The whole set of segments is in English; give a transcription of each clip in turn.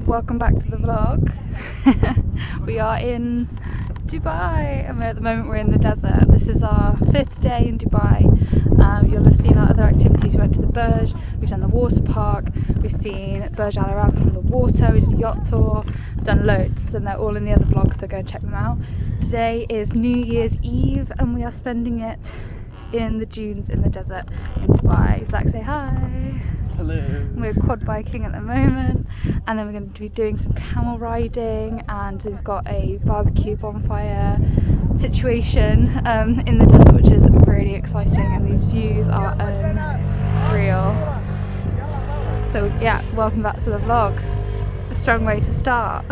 welcome back to the vlog. We are in Dubai and at the moment we're in the desert. This is our 5th day in Dubai. You'll have seen our other activities. We went to the Burj, we've done the water park, we've seen Burj Al Arab from the water, we did a yacht tour, we've done loads and they're all in the other vlogs, so go and check them out. Today is New Year's Eve and we are spending it in the dunes in the desert in Dubai. Zach, say hi. Hello. We're quad biking at the moment and then we're going to be doing some camel riding, and we've got a barbecue bonfire situation in the desert, which is really exciting, and these views are unreal. So yeah, welcome back to the vlog. A strong way to start.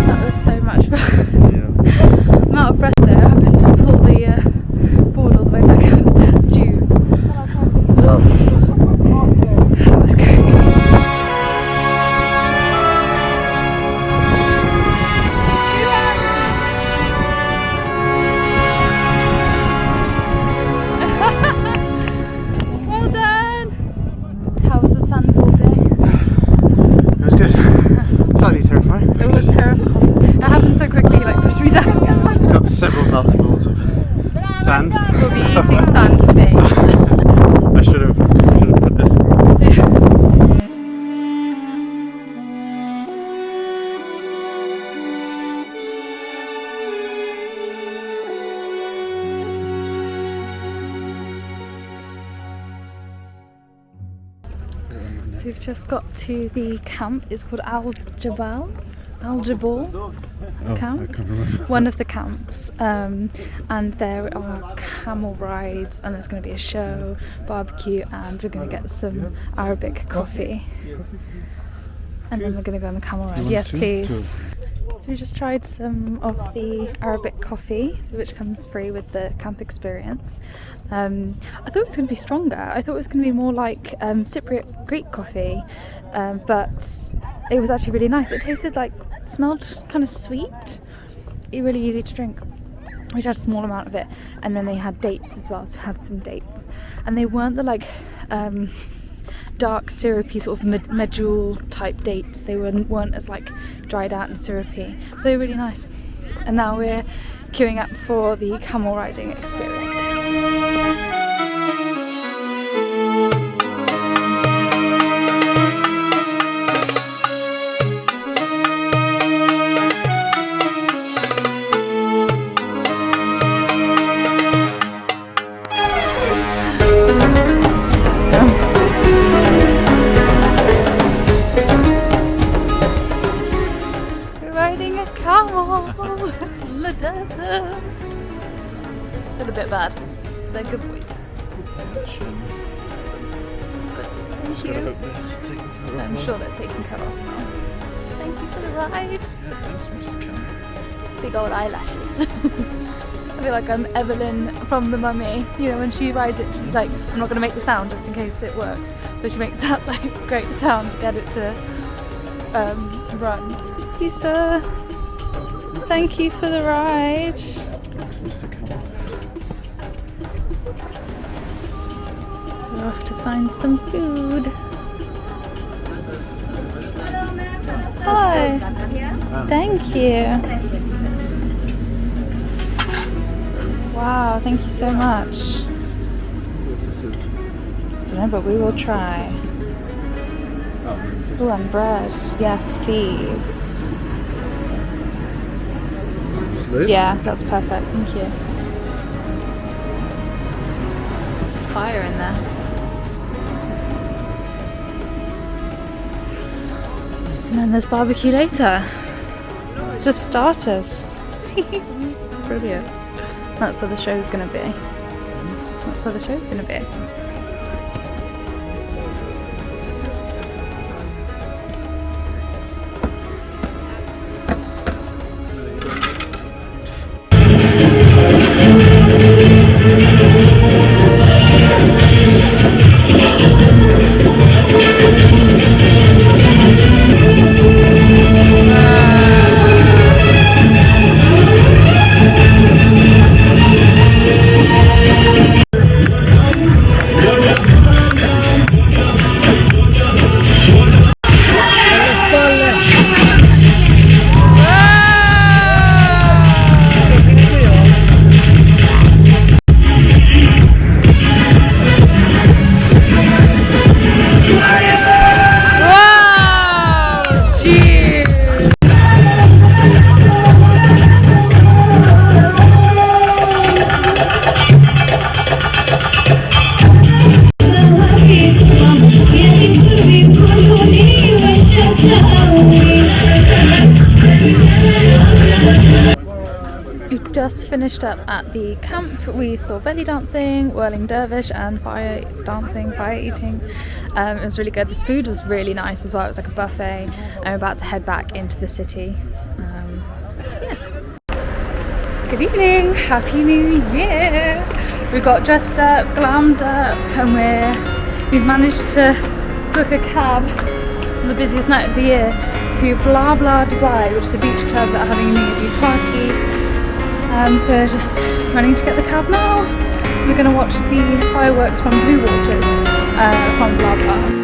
That was so much fun. Yeah. I'm out of breath there, having to pull the board all the way back up the dune. Oh. That was great. Well done! How was the sandboarding? It was good. Slightly terrifying. It was terrifying. It happened so quickly, like pushed me down. Got several mouthfuls of sand. We'll be eating sand for days. I should have put this in. So we've just got to the camp. It's called Al Jabal camp. I can't remember. One of the camps, and there are camel rides, and there's going to be a show, barbecue, and we're going to get some Arabic coffee, and then we're going to go on the camel ride. Yes, please. So we just tried some of the Arabic coffee, which comes free with the camp experience. I thought it was going to be stronger. I thought it was going to be more like Cypriot Greek coffee, but it was actually really nice. It tasted like, smelled kind of sweet, really easy to drink. We had a small amount of it, and then they had dates as well, so we had some dates, and they weren't the like dark syrupy sort of medjool type dates. They weren't as like dried out and syrupy. They were really nice. And now we're queuing up for the camel riding experience. In the desert. They're a bit bad. They're good boys. But thank you. I'm sure they're taking care of now. Thank you for the ride. Yeah, thanks, Mr. Camel. Big old eyelashes. I feel like I'm Evelyn from The Mummy. You know, when she rides it, she's like, I'm not going to make the sound just in case it works. So she makes that like great sound to get it to run. Thank you, sir. Thank you for the ride. We're off to find some food. Hi. Thank you. Wow, thank you so much. I don't know, but we will try. Oh, and bread. Yes, please. Yeah, that's perfect, thank you. There's fire in there. And then there's barbecue later. Just starters. Brilliant. That's where the show's gonna be. That's where the show's gonna be. Just finished up at the camp. We saw belly dancing, whirling dervish, and fire dancing, fire eating. It was really good. The food was really nice as well. It was like a buffet. I'm about to head back into the city. Yeah. Good evening, Happy New Year. We got dressed up, glammed up, and we've managed to book a cab on the busiest night of the year to Bla Bla Dubai, which is a beach club that are having a New Year's Eve party. So we're just running to get the cab now. We're going to watch the fireworks from Blue Waters from Bla Bla.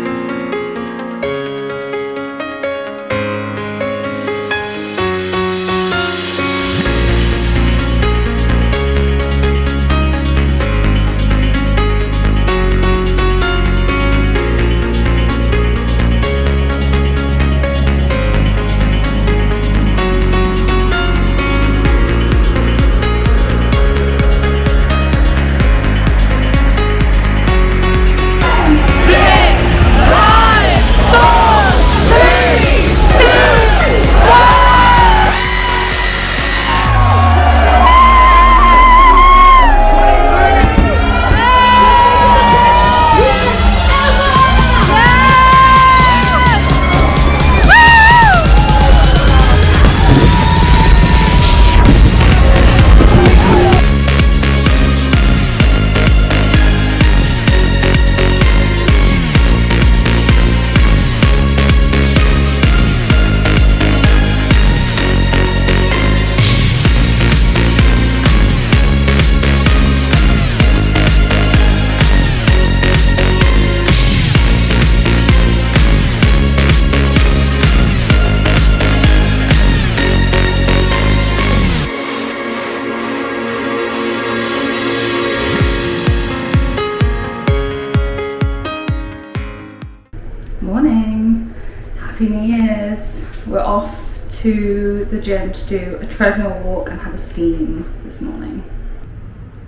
Morning, Happy New Year's. We're off to the gym to do a treadmill walk and have a steam this morning.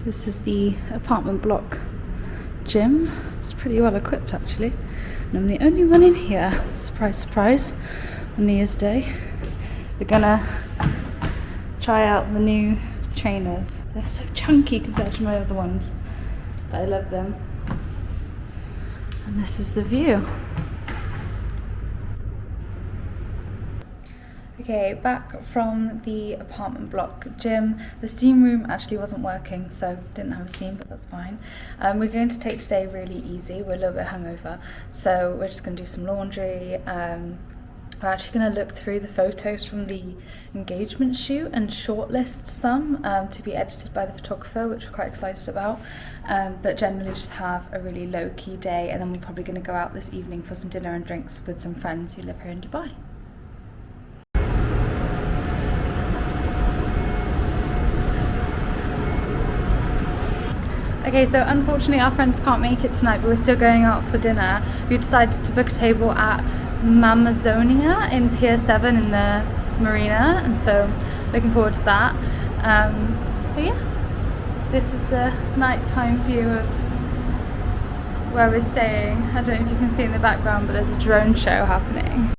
This is the apartment block gym. It's pretty well equipped actually, and I'm the only one in here. Surprise, surprise, on New Year's Day. We're gonna try out the new trainers. They're so chunky compared to my other ones, but I love them. And this is the view. Okay, back from the apartment block gym. The steam room actually wasn't working, so didn't have a steam, but that's fine. We're going to take today really easy. We're a little bit hungover, so we're just going to do some laundry. We're actually going to look through the photos from the engagement shoot and shortlist some to be edited by the photographer, which we're quite excited about. But generally just have a really low-key day, and then we're probably going to go out this evening for some dinner and drinks with some friends who live here in Dubai. Okay, so unfortunately our friends can't make it tonight, but we're still going out for dinner. We decided to book a table at Mamazonia in Pier 7 in the marina, and so looking forward to that. So yeah, this is the nighttime view of where we're staying. I don't know if you can see in the background, but there's a drone show happening.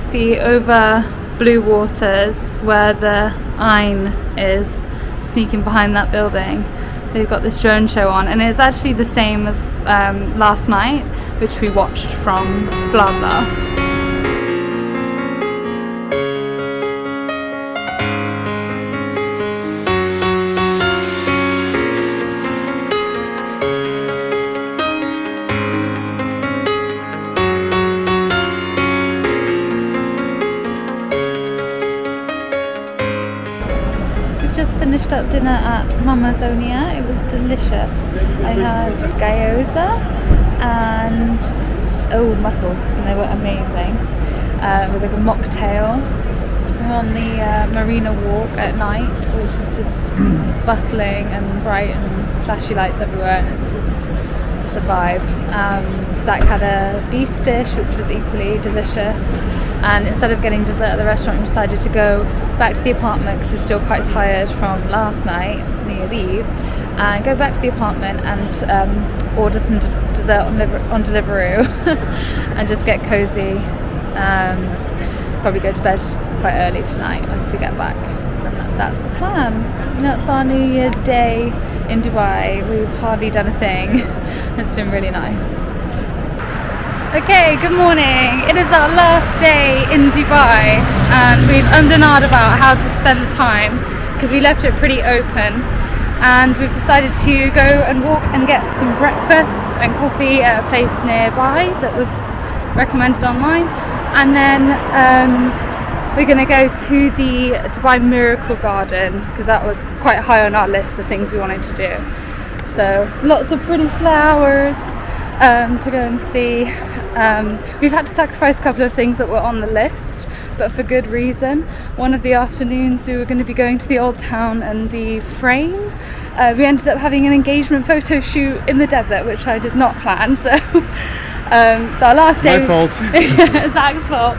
See over Blue Waters where the Ain is. sneaking behind that building. They've got this drone show on, and it's actually the same as last night, which we watched from Bla Bla. Just finished up dinner at Mama's Onia. It was delicious. I had gyoza and mussels, and they were amazing. With like a mocktail. I'm on the marina walk at night, which is just bustling and bright and flashy lights everywhere, and it's a vibe. Zach had a beef dish, which was equally delicious. And instead of getting dessert at the restaurant, we decided to go back to the apartment because we're still quite tired from last night, New Year's Eve, and go back to the apartment and order some dessert on Deliveroo and just get cozy. Probably go to bed quite early tonight once we get back. And that's the plan. That's our New Year's Day in Dubai. We've hardly done a thing. It's been really nice. Okay, good morning. It is our last day in Dubai, and we've ummed and ahed about how to spend the time because we left it pretty open, and we've decided to go and walk and get some breakfast and coffee at a place nearby that was recommended online, and then we're going to go to the Dubai Miracle Garden because that was quite high on our list of things we wanted to do. So lots of pretty flowers to go and see. We've had to sacrifice a couple of things that were on the list, but for good reason. One of the afternoons we were going to be going to the Old Town and the Frame. We ended up having an engagement photo shoot in the desert, which I did not plan, so our last day... My fault. Zach's fault.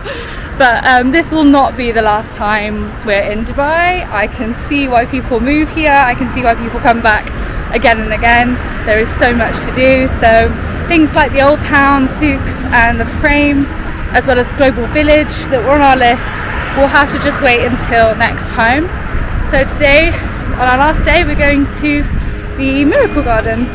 But this will not be the last time we're in Dubai. I can see why people move here. I can see why people come back again and again. There is so much to do. So things like the Old Town, souks and the Frame, as well as Global Village that were on our list, we'll have to just wait until next time. So today, on our last day, we're going to the Miracle Garden.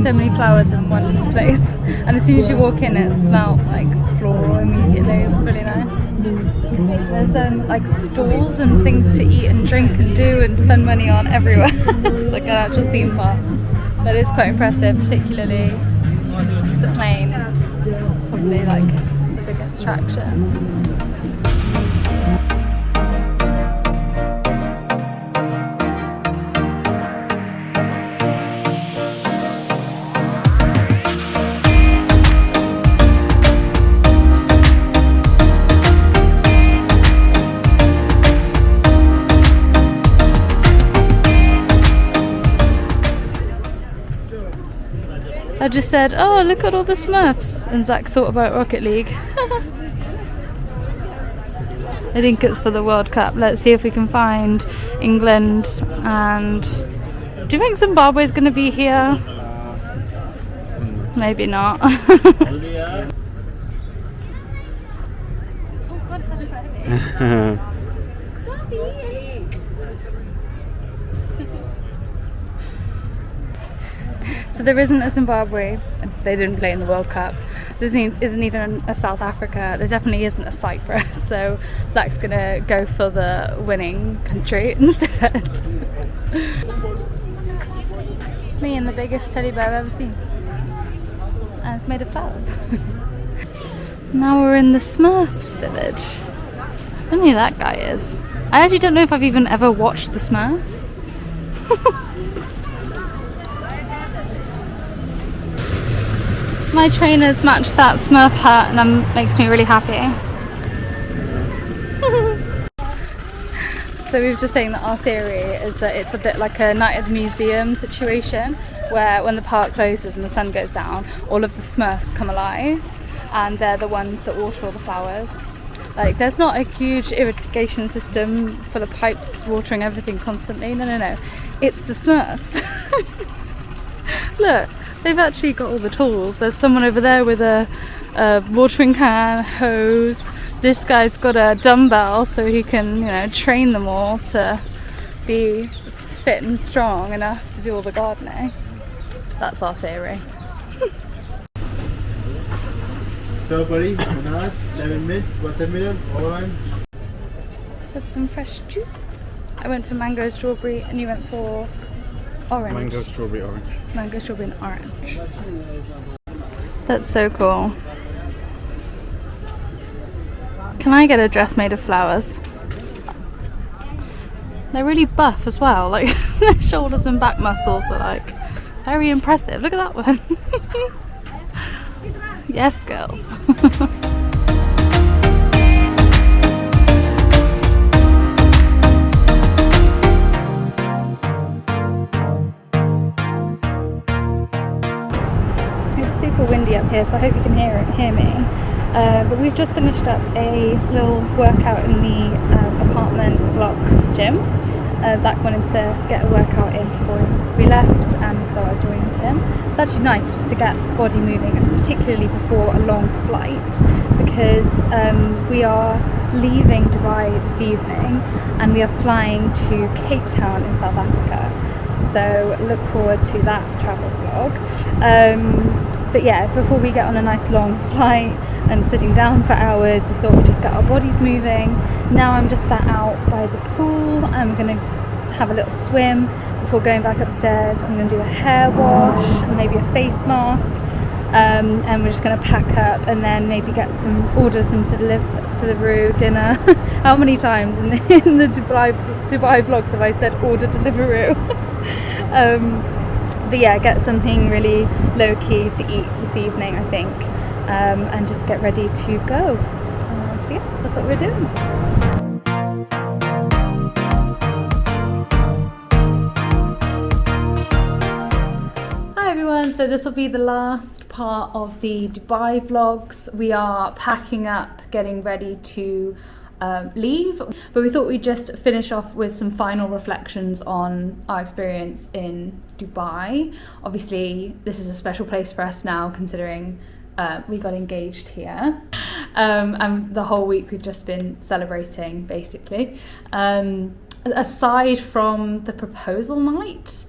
So many flowers in one place, and as soon as you walk in it smelled like floral immediately. It was really nice. There's like stalls and things to eat and drink and do and spend money on everywhere. It's like an actual theme park, but it's quite impressive, particularly the plane, probably like the biggest attraction. I just said, oh, look at all the Smurfs, and Zach thought about Rocket League. I think it's for the World Cup. Let's see if we can find England. And do you think Zimbabwe's going to be here? Maybe not. Oh God, it's such a So there isn't a Zimbabwe. They didn't play in the World Cup. There isn't even a South Africa. There definitely isn't a Cyprus. So Zach's gonna go for the winning country instead. Me and the biggest teddy bear I've ever seen. And it's made of flowers. Now we're in the Smurfs village. I don't know who that guy is. I actually don't know if I've even ever watched the Smurfs. My trainers match that Smurf hat and that makes me really happy. So we've just saying that our theory is that it's a bit like a night at the museum situation, where when the park closes and the sun goes down, all of the Smurfs come alive and they're the ones that water all the flowers. Like, there's not a huge irrigation system full of pipes watering everything constantly. No. It's the Smurfs. Look, they've actually got all the tools. There's someone over there with a watering can, hose. This guy's got a dumbbell so he can, you know, train them all to be fit and strong enough to do all the gardening. That's our theory. Strawberry, banana, lemon mint, watermelon, orange. With some fresh juice. I went for mango, strawberry, and you went for orange. Mango, strawberry, orange. Mango, strawberry, and orange. That's so cool. Can I get a dress made of flowers? They're really buff as well. Like, their shoulders and back muscles are like very impressive. Look at that one. Yes, girls. It's super windy up here, so I hope you can hear me. But we've just finished up a little workout in the apartment block gym. Zach wanted to get a workout in before we left, and so I joined him. It's actually nice just to get the body moving, particularly before a long flight, because we are leaving Dubai this evening and we are flying to Cape Town in South Africa. So look forward to that travel vlog. But yeah, before we get on a nice long flight and sitting down for hours, we thought we'd just get our bodies moving. Now I'm just sat out by the pool. I'm going to have a little swim before going back upstairs. I'm going to do a hair wash and maybe a face mask. And we're just going to pack up and then maybe order some Deliveroo dinner. How many times in the Dubai vlogs have I said order Deliveroo? But yeah, get something really low-key to eat this evening, I think, and just get ready to go. So yeah, that's what we're doing. Hi everyone, so this will be the last part of the Dubai vlogs. We are packing up, getting ready to leave, but we thought we'd just finish off with some final reflections on our experience in Dubai. Obviously this is a special place for us now, considering we got engaged here, and the whole week we've just been celebrating, basically. Aside from the proposal night,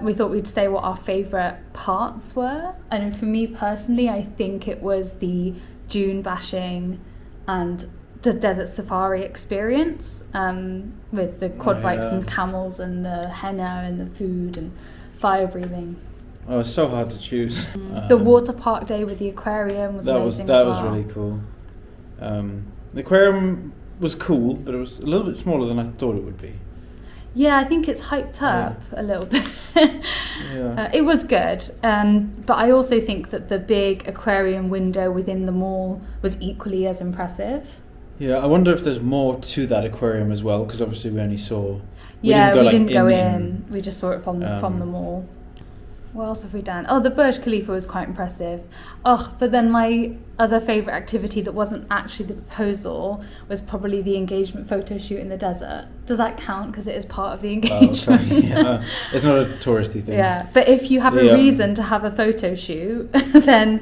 we thought we'd say what our favourite parts were, and for me personally, I think it was the dune bashing and the desert safari experience, with the quad bikes and camels and the henna and the food and fire breathing. Oh, it's so hard to choose. The water park day with the aquarium was amazing. That was really cool. The aquarium was cool, but it was a little bit smaller than I thought it would be. Yeah, I think it's hyped up a little bit. It was good, but I also think that the big aquarium window within the mall was equally as impressive. Yeah, I wonder if there's more to that aquarium as well, because obviously we only saw... We didn't go in. We just saw it from the mall. What else have we done? Oh, the Burj Khalifa was quite impressive. Oh, but then my other favourite activity that wasn't actually the proposal was probably the engagement photo shoot in the desert. Does that count? Because it is part of the engagement. Oh, okay. Yeah. It's not a touristy thing. Yeah, but if you have a reason to have a photo shoot, then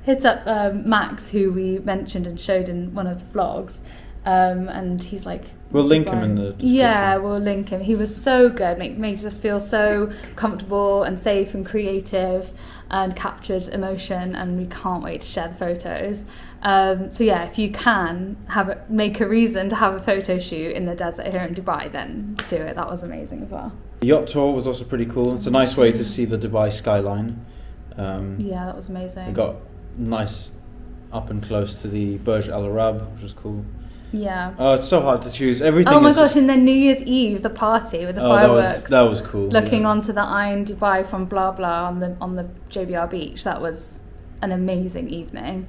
hit up Max, who we mentioned and showed in one of the vlogs, and he's like, We'll link him in the description. Yeah, we'll link him. He was so good, made us feel so comfortable and safe and creative, and captured emotion, and we can't wait to share the photos. So yeah, if you can make a reason to have a photo shoot in the desert here in Dubai, then do it. That was amazing as well. The yacht tour was also pretty cool. It's a nice way to see the Dubai skyline. Yeah, that was amazing. We got nice up and close to the Burj Al Arab, which was cool. Yeah. Oh, it's so hard to choose. Everything. Oh my is gosh! just... And then New Year's Eve, the party with the fireworks. That was cool. Looking onto the Eye in Dubai from Bla Bla on the JBR beach. That was an amazing evening.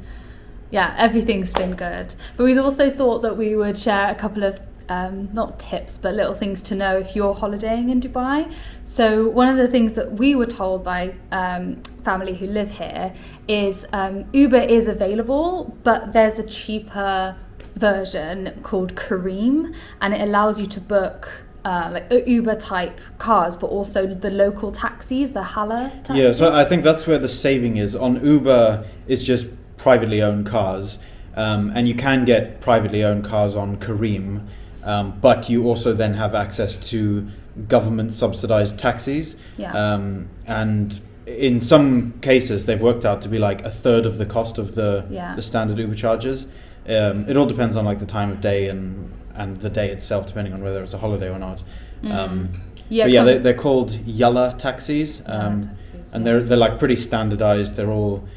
Yeah, everything's been good. But we'd also thought that we would share a couple of not tips, but little things to know if you're holidaying in Dubai. So one of the things that we were told by family who live here is Uber is available, but there's a cheaper version called Careem, and it allows you to book like Uber type cars, but also the local taxis, the Hala taxis. Yeah, so I think that's where the saving is. On Uber, it's just privately owned cars, and you can get privately owned cars on Careem, but you also then have access to government subsidized taxis. Yeah. And in some cases, they've worked out to be like a third of the cost of the standard Uber charges. It all depends on like the time of day and the day itself, depending on whether it's a holiday or not. They're called Yalla taxis, and they're like pretty standardized. They're all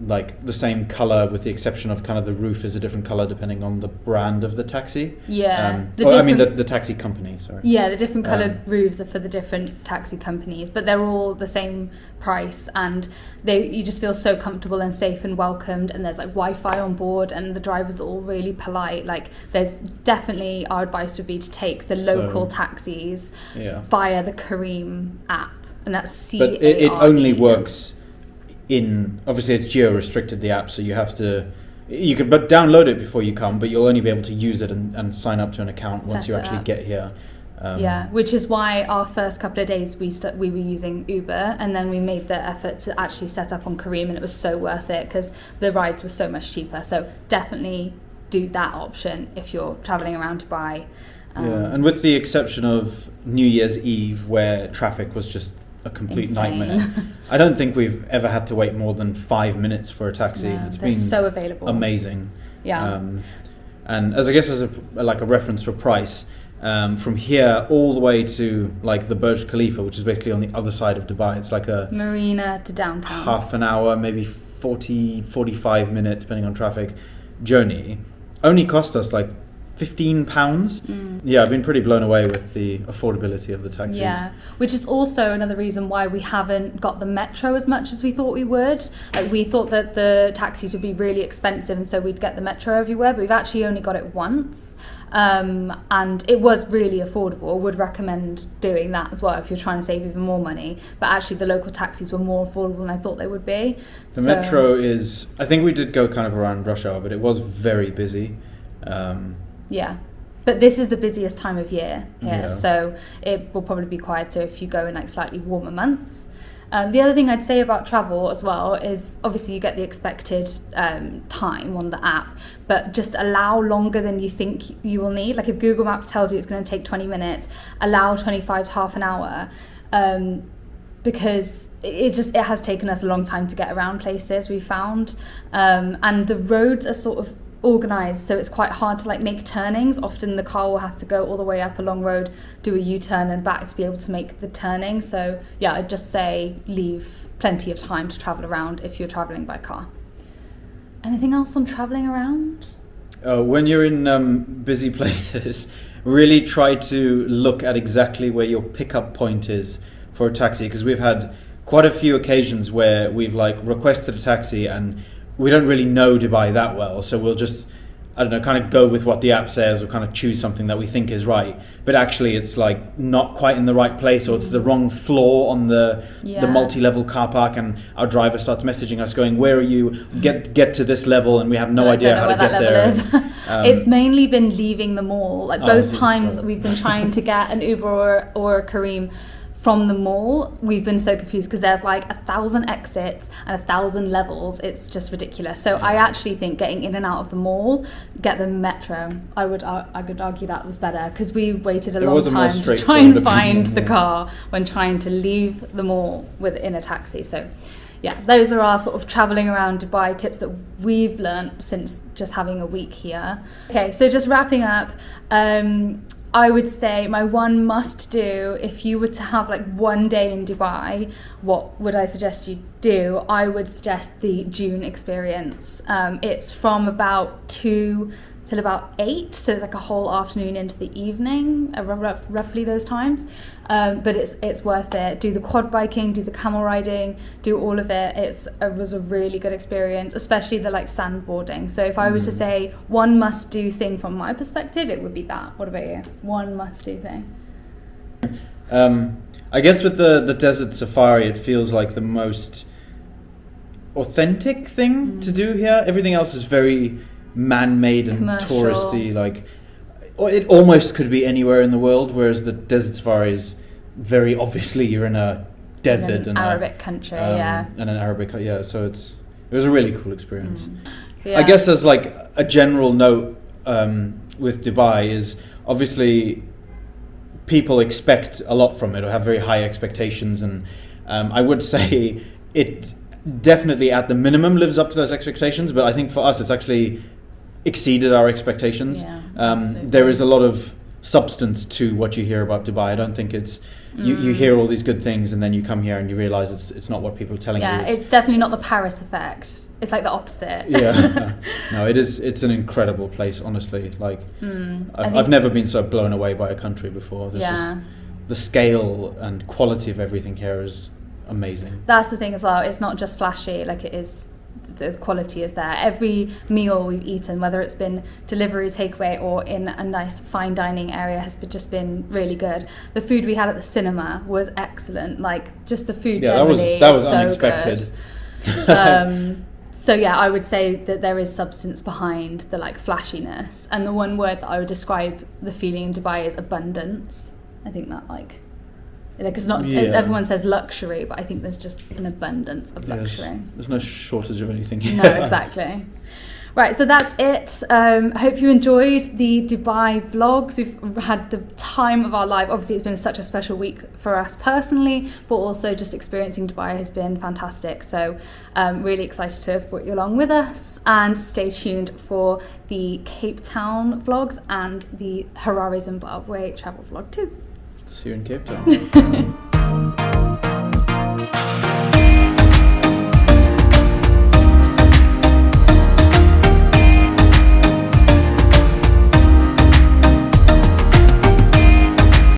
like the same color, with the exception of kind of the roof is a different color depending on the brand of the taxi. Yeah. The taxi company. Sorry. Yeah, the different coloured roofs are for the different taxi companies, but they're all the same price, and you just feel so comfortable and safe and welcomed. And there's like Wi-Fi on board, and the drivers are all really polite. Like, there's definitely, our advice would be to take the local taxis via the Careem app, and that's C-A-R-E. But it only works. Obviously it's geo-restricted, the app, so you could download it before you come, but you'll only be able to use it and sign up to an account once you actually get here. Which is why our first couple of days we were using Uber, and then we made the effort to actually set up on Careem, and it was so worth it because the rides were so much cheaper. So definitely do that option if you're traveling around Dubai. And with the exception of New Year's Eve, where traffic was just a complete nightmare. I don't think we've ever had to wait more than 5 minutes for a taxi. It's been so available, amazing. Yeah. And as a reference for price, from here all the way to like the Burj Khalifa, which is basically on the other side of Dubai, it's like a marina to downtown, half an hour, maybe 45 minute, depending on traffic, journey, only cost us like £15. Yeah, I've been pretty blown away with the affordability of the taxis. Yeah, which is also another reason why we haven't got the metro as much as we thought we would. Like, we thought that the taxis would be really expensive, and so we'd get the metro everywhere, but we've actually only got it once. And it was really affordable. Would recommend doing that as well if you're trying to save even more money. But actually the local taxis were more affordable than I thought they would be. The metro is, I think we did go kind of around rush hour, but it was very busy. Yeah, but this is the busiest time of year here, so it will probably be quieter if you go in like slightly warmer months. The other thing I'd say about travel as well is obviously you get the expected time on the app, but just allow longer than you think you will need. Like, if Google Maps tells you it's going to take 20 minutes, allow 25 to half an hour, because it has taken us a long time to get around places, we found, and the roads are sort of organised, so it's quite hard to like make turnings. Often the car will have to go all the way up a long road, do a U-turn and back to be able to make the turning. So yeah, I'd just say leave plenty of time to travel around if you're travelling by car. Anything else on travelling around? When you're in busy places, really try to look at exactly where your pickup point is for a taxi, because we've had quite a few occasions where we've like requested a taxi and we don't really know Dubai that well, so we'll just, I don't know, kind of go with what the app says, or kind of choose something that we think is right, but actually it's like not quite in the right place, or it's the wrong floor on the multi-level car park, and our driver starts messaging us going, where are you, get to this level, and we have no idea how to get there. It's mainly been leaving the mall, like both times we've been trying to get an Uber or a Careem from the mall, we've been so confused because there's like 1,000 exits and 1,000 levels. It's just ridiculous. So I actually think getting in and out of the mall, get the metro. I could argue that was better because we waited a long time to try and find the car when trying to leave the mall in a taxi. So yeah, those are our sort of traveling around Dubai tips that we've learnt since just having a week here. Okay, so just wrapping up, I would say my one must do, if you were to have like one day in Dubai, what would I suggest you do? I would suggest the June experience. It's from about 2 till about 8, so it's like a whole afternoon into the evening, roughly those times. But it's worth it. Do the quad biking, do the camel riding, do all of it. It was a really good experience, especially the like sandboarding. So if I was to say one must do thing from my perspective, it would be that. What about you? One must do thing. I guess with the desert safari, it feels like the most authentic thing to do here. Everything else is very man-made and commercial, touristy, like it almost could be anywhere in the world, whereas the desert safari is very obviously you're in a desert in an Arabic country, and an Arabic, so it was a really cool experience. Yeah. I guess as like a general note with Dubai is obviously people expect a lot from it or have very high expectations, and I would say it definitely at the minimum lives up to those expectations, but I think for us it's actually exceeded our expectations. There is a lot of substance to what you hear about Dubai. I don't think it's you hear all these good things and then you come here and you realize it's not what people are telling you. It's definitely not the Paris effect. It's like the opposite. No, it's an incredible place, honestly. Like I've never been so blown away by a country before. The scale and quality of everything here is amazing. That's the thing as well. It's not just flashy, like it is. The quality is there. Every meal we've eaten, whether it's been delivery, takeaway, or in a nice fine dining area, has just been really good. The food we had at the cinema was excellent. Like just the food generally, that was so unexpected. Good. So yeah, I would say that there is substance behind the like flashiness. And the one word that I would describe the feeling in Dubai is abundance. I think that like it's not everyone says luxury, but I think there's just an abundance of luxury. There's no shortage of anything. No, exactly. Right, so that's it. Hope you enjoyed the Dubai vlogs. We've had the time of our life. Obviously, it's been such a special week for us personally, but also just experiencing Dubai has been fantastic. So really excited to have brought you along with us, and stay tuned for the Cape Town vlogs and the Harare, Zimbabwe travel vlog too. See you in Cape Town.